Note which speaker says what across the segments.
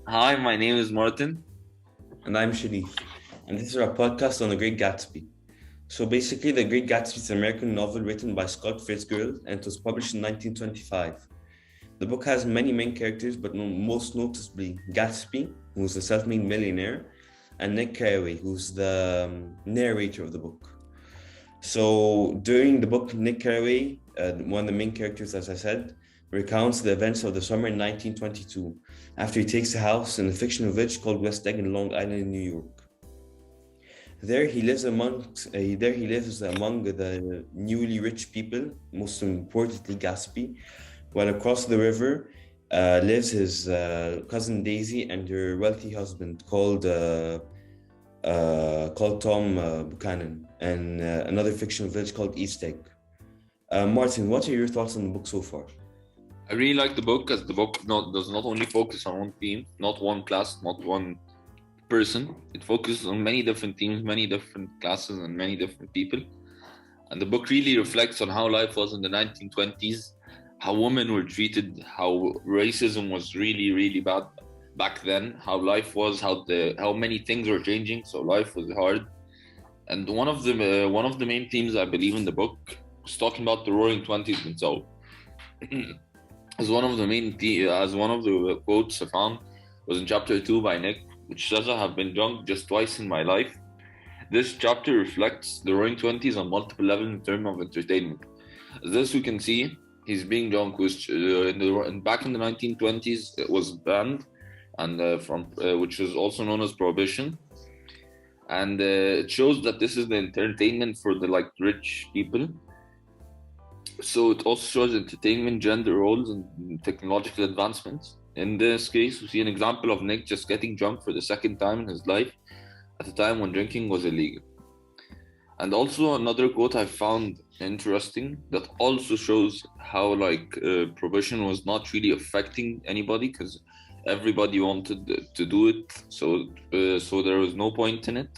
Speaker 1: Hi, my name is Martin.
Speaker 2: And I'm Sherif, and this is our podcast on The Great Gatsby. So basically, The Great Gatsby is an American novel written by Scott Fitzgerald and it was published in 1925. The book has many main characters, but most noticeably Gatsby, who's a self-made millionaire, and Nick Carraway, who's the narrator of the book. So during the book, Nick Carraway, one of the main characters, as I said, recounts the events of the summer in 1922 after he takes a house in a fictional village called West Egg in Long Island, New York. There he lives among the newly rich people, most importantly Gatsby, while across the river lives his cousin Daisy and her wealthy husband called Tom Buchanan, and another fictional village called East Egg. Martin, what are your thoughts on the book so far?
Speaker 1: I really like the book as the book does not only focus on one theme, not one class, not one person. It focuses on many different themes, many different classes, and many different people. And the book really reflects on how life was in the 1920s, how women were treated, how racism was really, really bad back then, how life was, how many things were changing. So life was hard. And one of the main themes I believe in the book was talking about the Roaring Twenties themselves. As one of the quotes I found was in chapter 2 by Nick, which says, I have been drunk just twice in my life. This chapter reflects the Roaring Twenties on multiple levels in terms of entertainment. As this we can see, he's being drunk, which back in the 1920s it was banned, and which was also known as prohibition. And it shows that this is the entertainment for the rich people. So it also shows entertainment, gender roles, and technological advancements. In this case, we see an example of Nick just getting drunk for the second time in his life at a time when drinking was illegal. And also another quote I found interesting that also shows how prohibition was not really affecting anybody because everybody wanted to do it, so there was no point in it.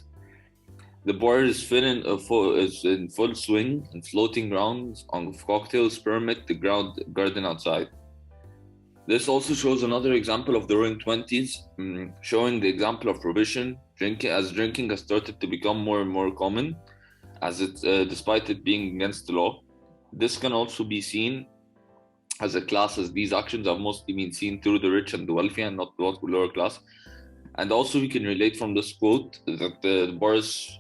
Speaker 1: The bar is in full swing, and floating grounds on cocktails permit the garden outside. This also shows another example of the Roaring Twenties, showing the example of prohibition. Drinking has started to become more and more common, despite it being against the law. This can also be seen as a class, as these actions have mostly been seen through the rich and the wealthy, and not the lower class. And also, we can relate from this quote that the bars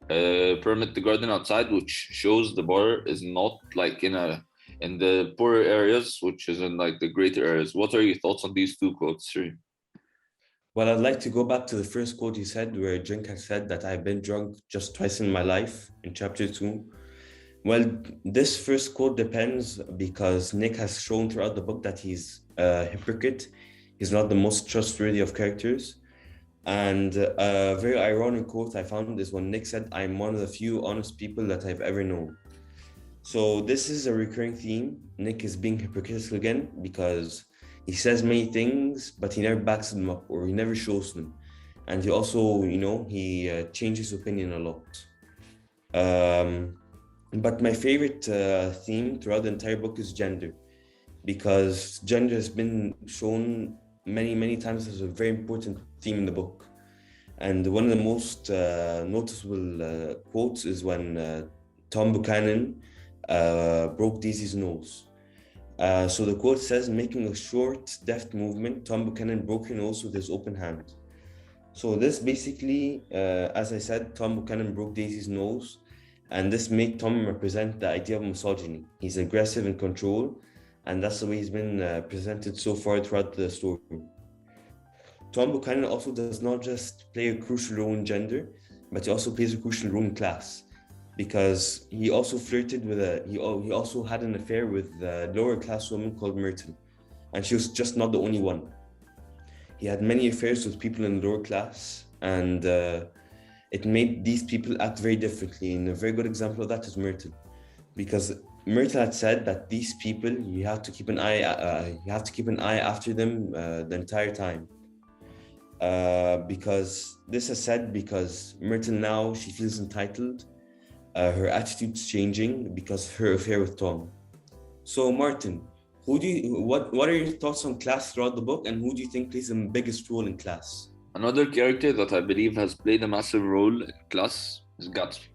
Speaker 1: permit the garden outside, which shows the bar is not in the poorer areas, which is in the greater areas. What are your thoughts on these two quotes, Sri?
Speaker 2: Well, I'd like to go back to the first quote you said, where Drink had said that I've been drunk just twice in my life in chapter 2. Well, this first quote depends because Nick has shown throughout the book that he's a hypocrite. He's not the most trustworthy of characters. And a very ironic quote I found is when Nick said, I'm one of the few honest people that I've ever known. So this is a recurring theme. Nick is being hypocritical again because he says many things, but he never backs them up or he never shows them. And he also, he changes his opinion a lot. Um, but my favorite theme throughout the entire book is gender, because gender has been shown many, many times as a very important theme in the book. And one of the most noticeable quotes is when Tom Buchanan broke Daisy's nose. So the quote says, making a short, deft movement, Tom Buchanan broke her nose with his open hand. So this basically, as I said, Tom Buchanan broke Daisy's nose, and this made Tom represent the idea of misogyny. He's aggressive in control, and that's the way he's been presented so far throughout the story. Tom Buchanan also does not just play a crucial role in gender, but he also plays a crucial role in class, because he also flirted with he also had an affair with a lower class woman called Myrtle, and she was just not the only one. He had many affairs with people in the lower class, and it made these people act very differently. And a very good example of that is Myrtle, because Myrtle had said that these people, you have to keep an eye after them the entire time. Because this is said because Myrtle now, she feels entitled. Her attitude's changing because of her affair with Tom. So Martin, What are your thoughts on class throughout the book, and who do you think plays the biggest role in class?
Speaker 1: Another character that I believe has played a massive role in class is Gatsby.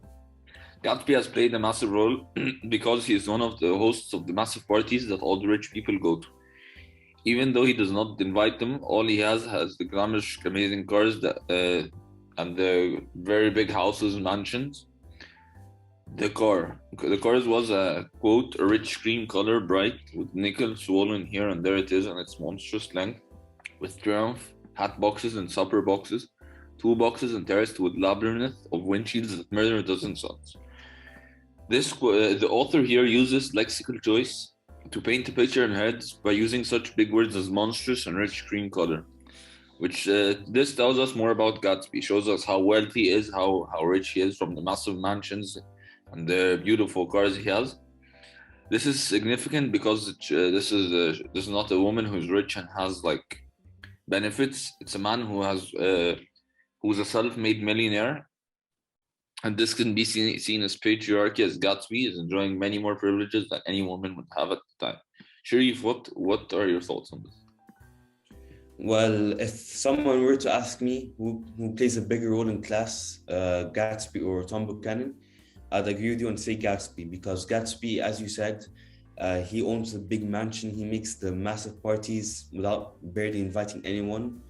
Speaker 1: Gatsby has played a massive role because he is one of the hosts of the massive parties that all the rich people go to. Even though he does not invite them, all he has the glamorous, amazing cars and the very big houses and mansions. The cars was a quote, a rich cream color, bright with nickel swollen here and there it is, and its monstrous length, with triumph, hat boxes and supper boxes, toolboxes and terraced with labyrinth of windshields that murder a dozen suns. The author here uses lexical choice to paint a picture in heads by using such big words as monstrous and rich cream color, which this tells us more about Gatsby, shows us how wealthy he is, how rich he is from the massive mansions and the beautiful cars he has. This is significant because this is not a woman who's rich and has like benefits. It's a man who's a self-made millionaire, and this can be seen as patriarchy, as Gatsby is enjoying many more privileges than any woman would have at the time. Sherif, what are your thoughts on this?
Speaker 2: Well, if someone were to ask me who plays a bigger role in class, Gatsby or Tom Buchanan, I'd agree with you and say Gatsby, because Gatsby, as you said, he owns a big mansion. He makes the massive parties without barely inviting anyone.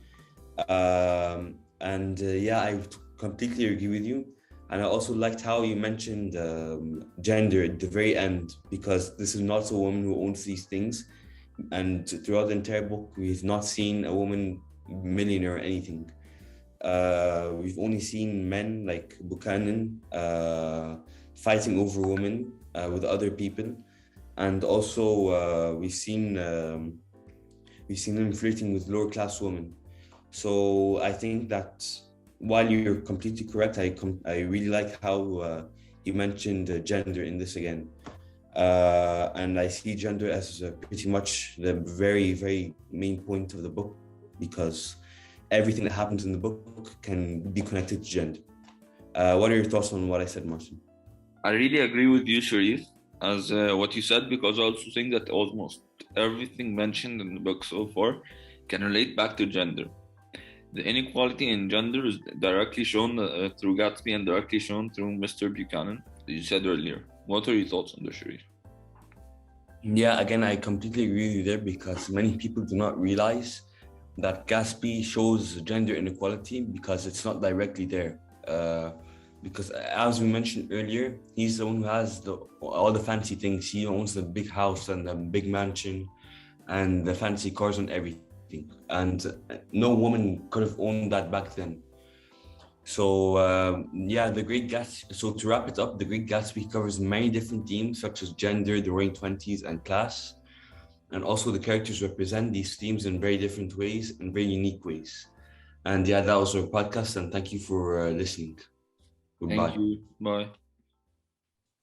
Speaker 2: Yeah, I completely agree with you. And I also liked how you mentioned gender at the very end, because this is not a woman who owns these things. And throughout the entire book, we've not seen a woman millionaire or anything. We've only seen men like Buchanan fighting over women with other people, and also we've seen him flirting with lower class women. So I think that while you're completely correct, I really like how you mentioned gender in this again. And I see gender as pretty much the very, very main point of the book, because everything that happens in the book can be connected to gender. What are your thoughts on what I said, Martin?
Speaker 1: I really agree with you, Sharif, as what you said, because I also think that almost everything mentioned in the book so far can relate back to gender. The inequality in gender is directly shown through Gatsby and directly shown through Mr. Buchanan, as you said earlier. What are your thoughts on this, Sharif?
Speaker 2: Yeah, again, I completely agree with you there, because many people do not realize that Gatsby shows gender inequality because it's not directly there. Because as we mentioned earlier, he's the one who has all the fancy things. He owns the big house and the big mansion and the fancy cars and everything. And no woman could have owned that back then. So The Great Gatsby. So to wrap it up, The Great Gatsby covers many different themes such as gender, the Roaring Twenties, and class. And also the characters represent these themes in very different ways and very unique ways. And yeah, that was our podcast. And thank you for listening. Goodbye.
Speaker 1: Thank you. Bye.